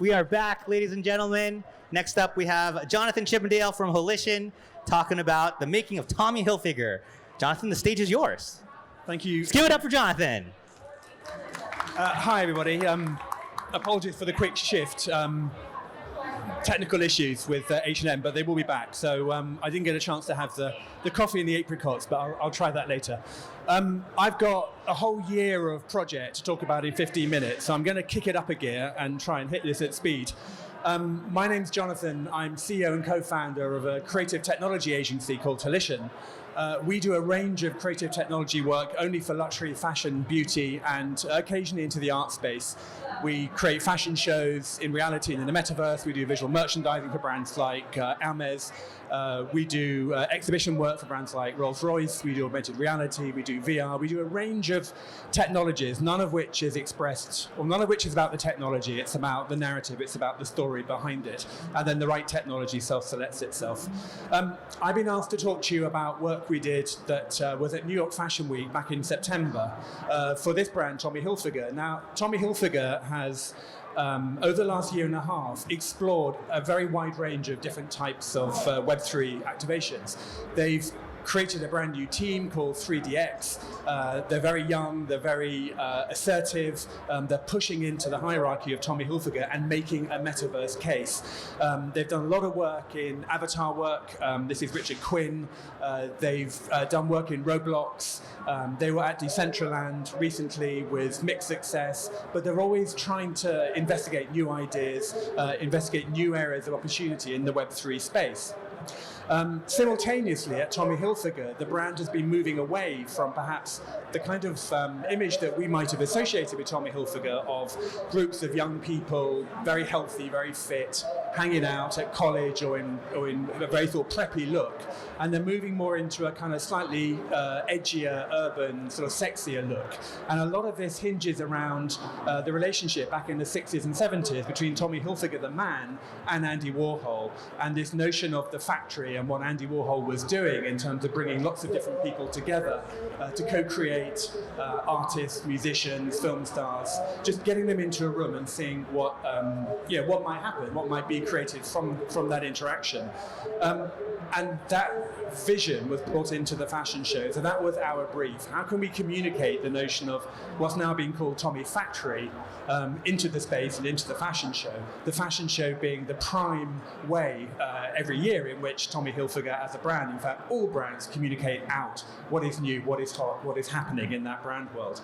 We are back, ladies and gentlemen. Next up, we have Jonathan Chippendale from Volition talking about the making of Tommy Hilfiger. Jonathan, the stage is yours. Thank you. Let's give it up for Jonathan. Hi, everybody. Apologies for the quick shift. Technical issues with H&M, but they will be back. So I didn't get a chance to have the coffee and the apricots, but I'll try that later. I've got a whole year of project to talk about in 15 minutes, so I'm going to kick it up a gear and try and hit this at speed. My name's Jonathan. I'm CEO and co-founder of a creative technology agency called Volition. We do a range of creative technology work only for luxury, fashion, beauty, and occasionally into the art space. We create fashion shows in reality and in the Metaverse. We do visual merchandising for brands like Hermes. We do exhibition work for brands like Rolls-Royce. We do augmented reality. We do VR. We do a range of technologies, none of which is expressed, or none of which is about the technology. It's about the narrative. It's about the story behind it. And then the right technology self-selects itself. I've been asked to talk to you about work we did that was at New York Fashion Week back in September for this brand, Tommy Hilfiger. Now, Tommy Hilfiger has over the last year and a half, explored a very wide range of different types of Web3 activations. They've created a brand new team called 3DX. They're very young, they're very assertive, they're pushing into the hierarchy of Tommy Hilfiger and making a metaverse case. They've done a lot of work in avatar work. This is Richard Quinn. They've done work in Roblox. They were at Decentraland recently with mixed success, but they're always trying to investigate new ideas, investigate new areas of opportunity in the Web3 space. Simultaneously, at Tommy Hilfiger, the brand has been moving away from perhaps the kind of image that we might have associated with Tommy Hilfiger of groups of young people, very healthy, very fit, hanging out at college or in a very sort of preppy look. And they're moving more into a kind of slightly edgier, urban, sort of sexier look. And a lot of this hinges around the relationship back in the 60s and 70s between Tommy Hilfiger, the man, and Andy Warhol, and this notion of the factory and what Andy Warhol was doing in terms of bringing lots of different people together to co-create artists, musicians, film stars, just getting them into a room and seeing what might happen, what might be created from that interaction. And that vision was brought into the fashion show. So that was our brief. How can we communicate the notion of what's now being called Tommy Factory into the space and into the fashion show? The fashion show being the prime way every year in which Tommy Hilfiger as a brand, in fact all brands, communicate out what is new, what is hot, what is happening in that brand world.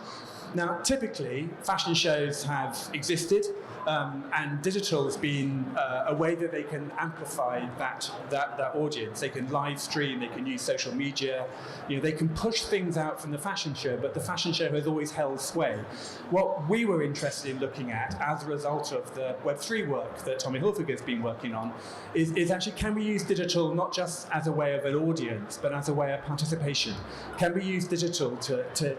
Now, typically, fashion shows have existed, and digital has been a way that they can amplify that audience. They can live stream, they can use social media, they can push things out from the fashion show, but the fashion show has always held sway. What we were interested in looking at as a result of the Web3 work that Tommy Hilfiger has been working on is actually, can we use digital not just as a way of an audience, but as a way of participation? Can we use digital to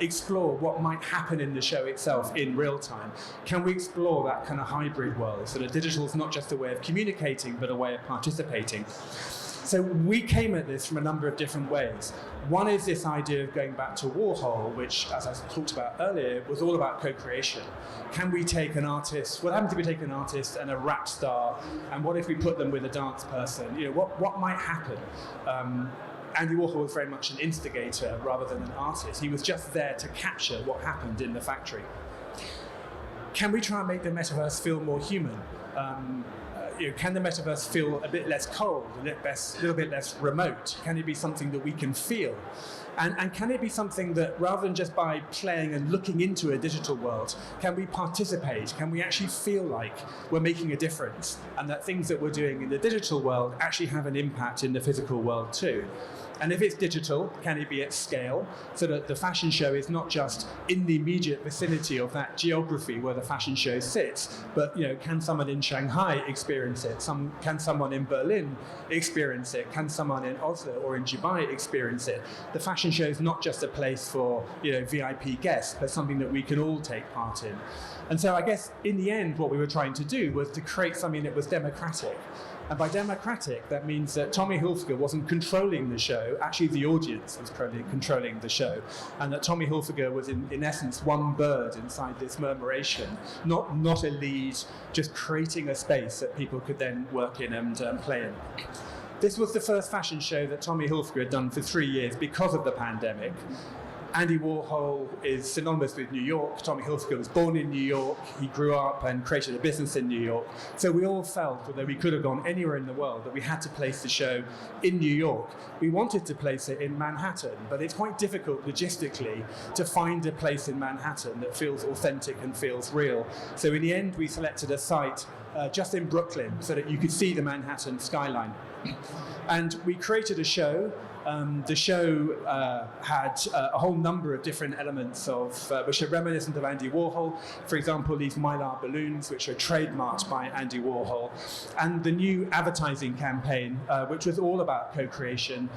explore what might happen in the show itself in real time? Can we explore that kind of hybrid world so that digital is not just a way of communicating but a way of participating? So we came at this from a number of different ways. One is this idea of going back to Warhol, which, as I talked about earlier, was all about co-creation. Can we take an artist, what happens if we take an artist and a rap star, and what if we put them with a dance person? What might happen? Andy Warhol was very much an instigator rather than an artist. He was just there to capture what happened in the factory. Can we try and make the metaverse feel more human? Can the metaverse feel a bit less cold, a little bit less remote? Can it be something that we can feel? And can it be something that, rather than just by playing and looking into a digital world, can we participate? Can we actually feel like we're making a difference, and that things that we're doing in the digital world actually have an impact in the physical world too? And if it's digital, can it be at scale, so that the fashion show is not just in the immediate vicinity of that geography where the fashion show sits, but can someone in Shanghai experience it? Can someone in Berlin experience it? Can someone in Oslo or in Dubai experience it? The fashion fashion show is not just a place for VIP guests, but something that we can all take part in. And so I guess in the end, what we were trying to do was to create something that was democratic. And by democratic, that means that Tommy Hilfiger wasn't controlling the show, actually the audience was controlling the show. And that Tommy Hilfiger was in essence one bird inside this murmuration, not a lead, just creating a space that people could then work in and play in. This was the first fashion show that Tommy Hilfiger had done for 3 years because of the pandemic. Andy Warhol is synonymous with New York. Tommy Hilfiger was born in New York. He grew up and created a business in New York. So we all felt, although we could have gone anywhere in the world, that we had to place the show in New York. We wanted to place it in Manhattan, but it's quite difficult logistically to find a place in Manhattan that feels authentic and feels real. So in the end, we selected a site just in Brooklyn so that you could see the Manhattan skyline. And we created a show. The show had a whole number of different elements which are reminiscent of Andy Warhol. For example, these Mylar balloons, which are trademarked by Andy Warhol, and the new advertising campaign, which was all about co-creation,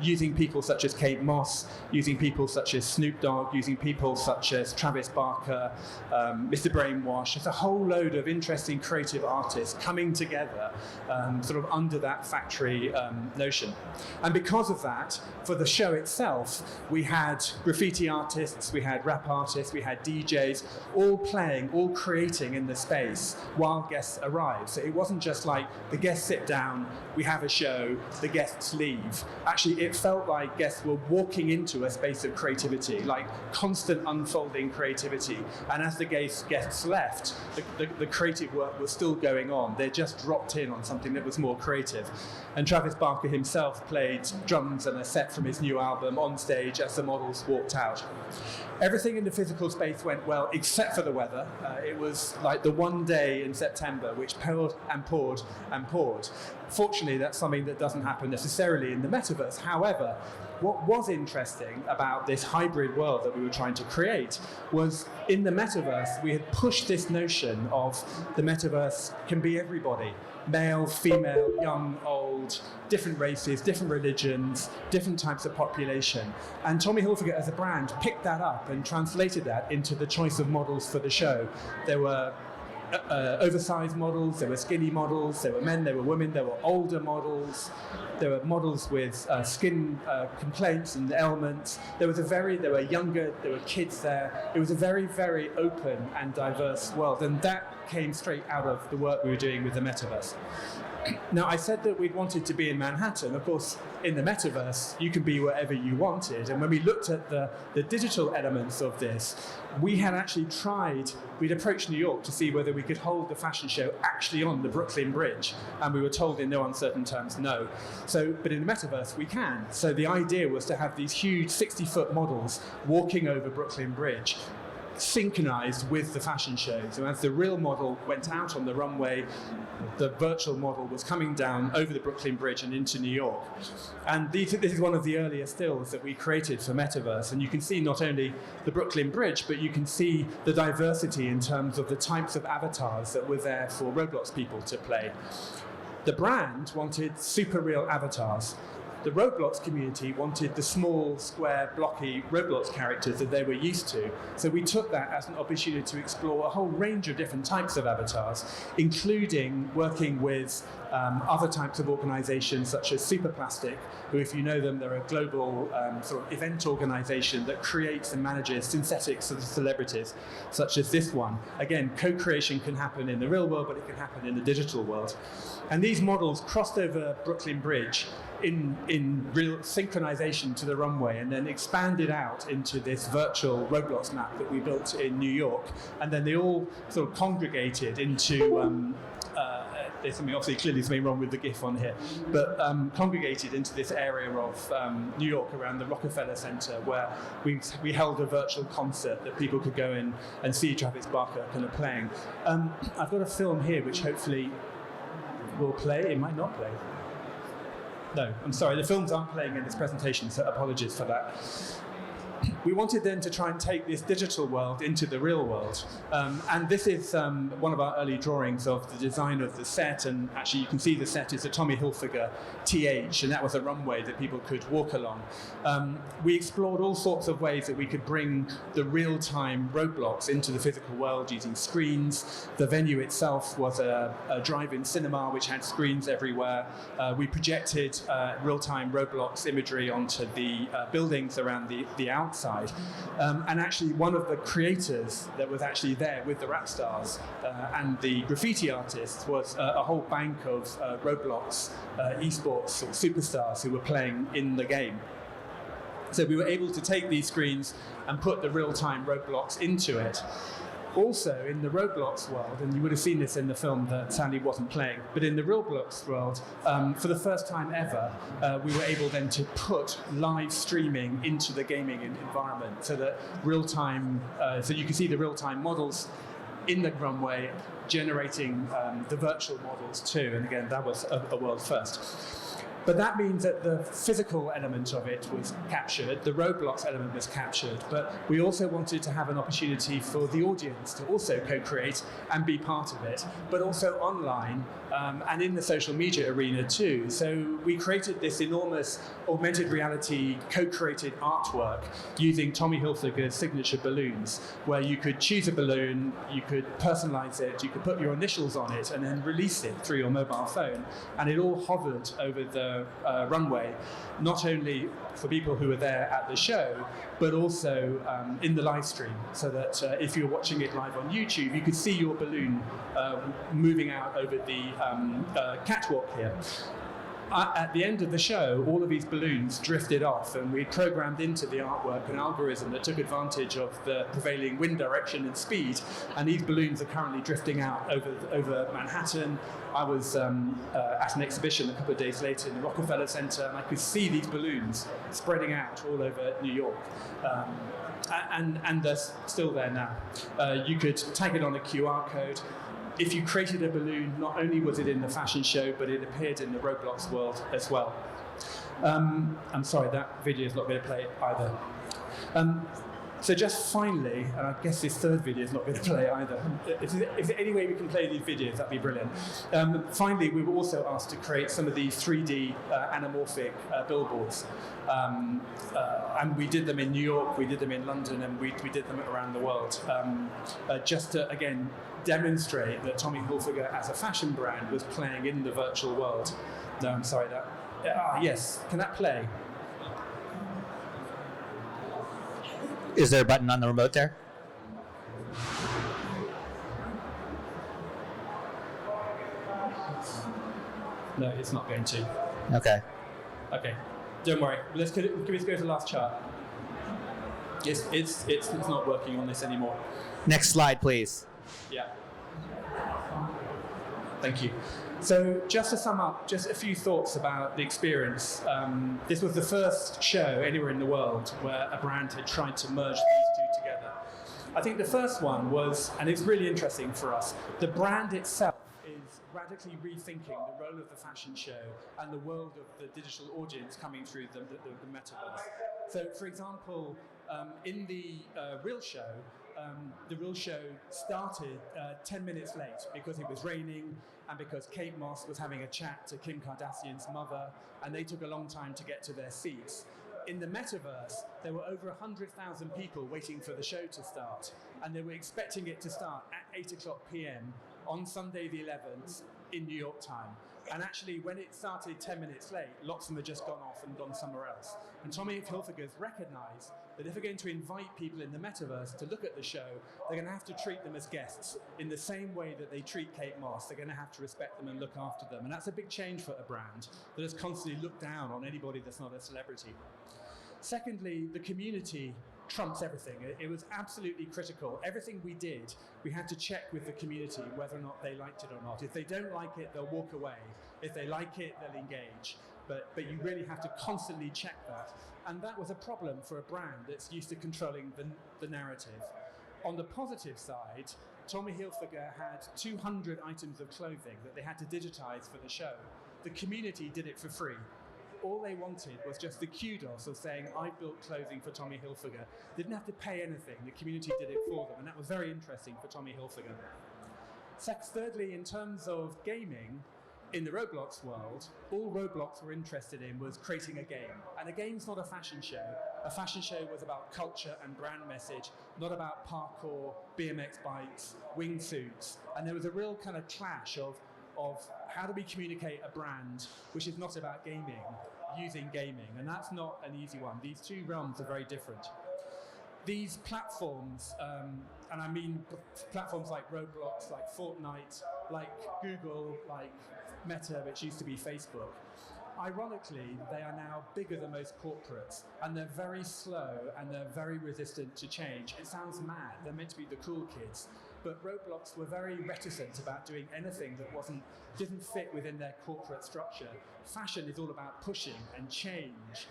using people such as Kate Moss, using people such as Snoop Dogg, using people such as Travis Barker, Mr. Brainwash. It's a whole load of interesting creative artists coming together sort of under that factory notion. And because of that, for the show itself, we had graffiti artists, we had rap artists, we had DJs, all playing, all creating in the space while guests arrived. So it wasn't just like the guests sit down, we have a show, the guests leave. Actually, it felt like guests were walking into a space of creativity, like constant unfolding creativity. And as the guests left, the creative work was still going on. They just dropped in on something that was more creative. And Travis Barker himself played drums and a set from his new album on stage as the models walked out. Everything in the physical space went well, except for the weather. It was like the one day in September which poured and poured and poured. Fortunately, that's something that doesn't happen necessarily in the metaverse. However, what was interesting about this hybrid world that we were trying to create was in the metaverse, we had pushed this notion of the metaverse can be everybody. Male, female, young, old, different races, different religions, different types of population. And Tommy Hilfiger as a brand picked that up and translated that into the choice of models for the show. There were oversized models, there were skinny models, there were men, there were women, there were older models, there were models with skin complaints and ailments. There were younger, there were kids there. It was a very, very open and diverse world, and that came straight out of the work we were doing with the metaverse. Now, I said that we'd wanted to be in Manhattan. Of course, in the metaverse, you can be wherever you wanted. And when we looked at the digital elements of this, we had actually we'd approached New York to see whether we could hold the fashion show actually on the Brooklyn Bridge. And we were told in no uncertain terms, no. But in the metaverse, we can. So the idea was to have these huge 60-foot models walking over Brooklyn Bridge, synchronized with the fashion show. So as the real model went out on the runway, the virtual model was coming down over the Brooklyn Bridge and into New York. And this is one of the earlier stills that we created for Metaverse. And you can see not only the Brooklyn Bridge, but you can see the diversity in terms of the types of avatars that were there for Roblox people to play. The brand wanted super real avatars. The Roblox community wanted the small, square, blocky Roblox characters that they were used to. So we took that as an opportunity to explore a whole range of different types of avatars, including working with other types of organizations such as Superplastic, who, if you know them, they're a global sort of event organization that creates and manages synthetic sort of celebrities, such as this one. Again, co-creation can happen in the real world, but it can happen in the digital world. And these models crossed over Brooklyn Bridge in real synchronization to the runway, and then expanded out into this virtual Roblox map that we built in New York. And then they all sort of congregated into there's something, obviously, clearly something wrong with the GIF on here, but congregated into this area of New York around the Rockefeller Center, where we held a virtual concert that people could go in and see Travis Barker kind of playing. I've got a film here which hopefully will play. It might not play. No, I'm sorry, the films aren't playing in this presentation, so apologies for that. we wanted then to try and take this digital world into the real world. And this is one of our early drawings of the design of the set. And actually, you can see the set is a Tommy Hilfiger TH, and that was a runway that people could walk along. We explored all sorts of ways that we could bring the real-time roadblocks into the physical world using screens. The venue itself was a drive-in cinema which had screens everywhere. We projected real-time roadblocks imagery onto the buildings around the outside. And actually, one of the creators that was actually there with the rap stars and the graffiti artists was a whole bank of Roblox esports or superstars who were playing in the game. So we were able to take these screens and put the real-time Roblox into it. Also, in the Roblox world, and you would have seen this in the film that sadly wasn't playing, but in the Roblox world, for the first time ever, we were able then to put live streaming into the gaming environment, so that real-time, so you can see the real-time models in the runway generating the virtual models too. And again, that was a world first. But that means that the physical element of it was captured, the Roblox element was captured, but we also wanted to have an opportunity for the audience to also co-create and be part of it, but also online and in the social media arena too. So we created this enormous augmented reality co-created artwork using Tommy Hilfiger's signature balloons, where you could choose a balloon, you could personalize it, you could put your initials on it and then release it through your mobile phone, and it all hovered over the runway, not only for people who were there at the show, but also in the live stream, so that if you're watching it live on YouTube, you could see your balloon moving out over the catwalk here. At the end of the show, all of these balloons drifted off, and we programmed into the artwork an algorithm that took advantage of the prevailing wind direction and speed, and these balloons are currently drifting out over Manhattan. I was at an exhibition a couple of days later in the Rockefeller Center, and I could see these balloons spreading out all over New York. And they're still there now. You could tag it on a QR code. If you created a balloon, not only was it in the fashion show, but it appeared in the Roblox world as well. I'm sorry, that video is not going to play either. So just finally, and I guess this third video is not going to play either. If there's any way we can play these videos, that'd be brilliant. Finally, we were also asked to create some of these 3D anamorphic billboards. And we did them in New York, we did them in London, and we did them around the world. Just to, again, demonstrate that Tommy Hilfiger as a fashion brand was playing in the virtual world. No, I'm sorry, yes, can that play? Is there a button on the remote there? No, it's not going to. Okay. Okay, don't worry. Can we go to the last chart? Yes, it's not working on this anymore. Next slide, please. Yeah. Thank you. So just to sum up, just a few thoughts about the experience. This was the first show anywhere in the world where a brand had tried to merge these two together. I think the first one was, and it's really interesting for us, the brand itself is radically rethinking the role of the fashion show and the world of the digital audience coming through the Metaverse. So, for example, in the real show started 10 minutes late because it was raining and because Kate Moss was having a chat to Kim Kardashian's mother, and they took a long time to get to their seats. In the Metaverse, there were over 100,000 people waiting for the show to start, and they were expecting it to start at 8 o'clock p.m. on Sunday the 11th in New York time. And actually, when it started 10 minutes late, lots of them had just gone off and gone somewhere else. And Tommy Hilfiger's recognised that if they're going to invite people in the Metaverse to look at the show, they're going to have to treat them as guests in the same way that they treat Kate Moss. They're going to have to respect them and look after them. And that's a big change for a brand that has constantly looked down on anybody that's not a celebrity. Secondly, the community trumps everything. It was absolutely critical. Everything we did, we had to check with the community whether or not they liked it or not. If they don't like it, they'll walk away. If they like it, they'll engage. But you really have to constantly check that. And that was a problem for a brand that's used to controlling the narrative. On the positive side, Tommy Hilfiger had 200 items of clothing that they had to digitize for the show. The community did it for free. all they wanted was just the kudos of saying, I built clothing for Tommy Hilfiger. They didn't have to pay anything. The community did it for them, and that was very interesting for Tommy Hilfiger. Thirdly, in terms of gaming, in the Roblox world, all Roblox were interested in was creating a game. And a game's not a fashion show. A fashion show was about culture and brand message, not about parkour, BMX bikes, wingsuits. And there was a real kind of clash of how do we communicate a brand which is not about gaming, using gaming. And that's not an easy one. These two realms are very different. These platforms, and I mean platforms like Roblox, like Fortnite, like Google, like Meta, which used to be Facebook, ironically, they are now bigger than most corporates, and they're very slow and they're very resistant to change. It sounds mad, they're meant to be the cool kids, but Roblox were very reticent about doing anything that didn't fit within their corporate structure. Fashion is all about pushing and change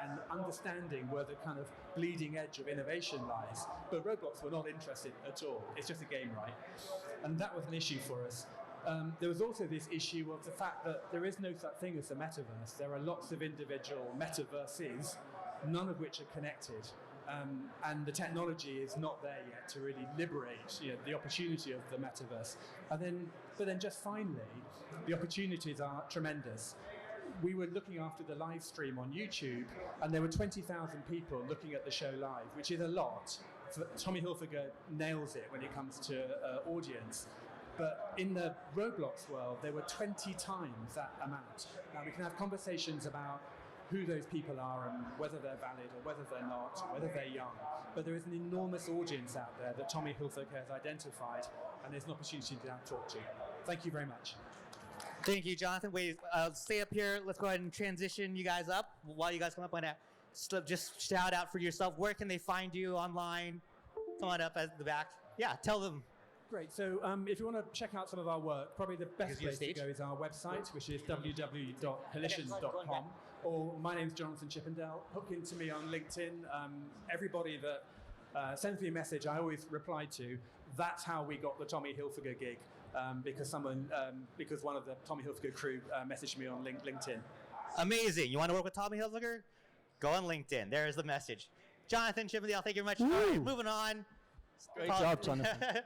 and understanding where the kind of bleeding edge of innovation lies. But Roblox were not interested at all. It's just a game, right? And that was an issue for us. There was also this issue of the fact that there is no such thing as the metaverse. There are lots of individual metaverses, none of which are connected. And the technology is not there yet to really liberate the opportunity of the metaverse. But then just finally, the opportunities are tremendous. We were looking after the live stream on YouTube, and there were 20,000 people looking at the show live, which is a lot. Tommy Hilfiger nails it when it comes to audience. But in the Roblox world, there were 20 times that amount. Now, we can have conversations about who those people are and whether they're valid or whether they're not, or whether they're young. But there is an enormous audience out there that Tommy Hilfiger has identified, and there's an opportunity to now talk to. Thank you very much. Thank you, Jonathan. Wait, stay up here. Let's go ahead and transition you guys up. While you guys come up, I'm going to just shout out for yourself. Where can they find you online? Come on up at the back. Yeah, tell them. Great. So if you want to check out some of our work, probably the best place to go is our website, which is www.hillition.com. Or my name's Jonathan Chippendale. Hook into me on LinkedIn. Everybody that sends me a message, I always reply to. That's how we got the Tommy Hilfiger gig, because one of the Tommy Hilfiger crew messaged me on LinkedIn. Amazing. You want to work with Tommy Hilfiger? Go on LinkedIn. There's the message. Jonathan Chippendale, thank you very much. All right, moving on. Great job, Jonathan.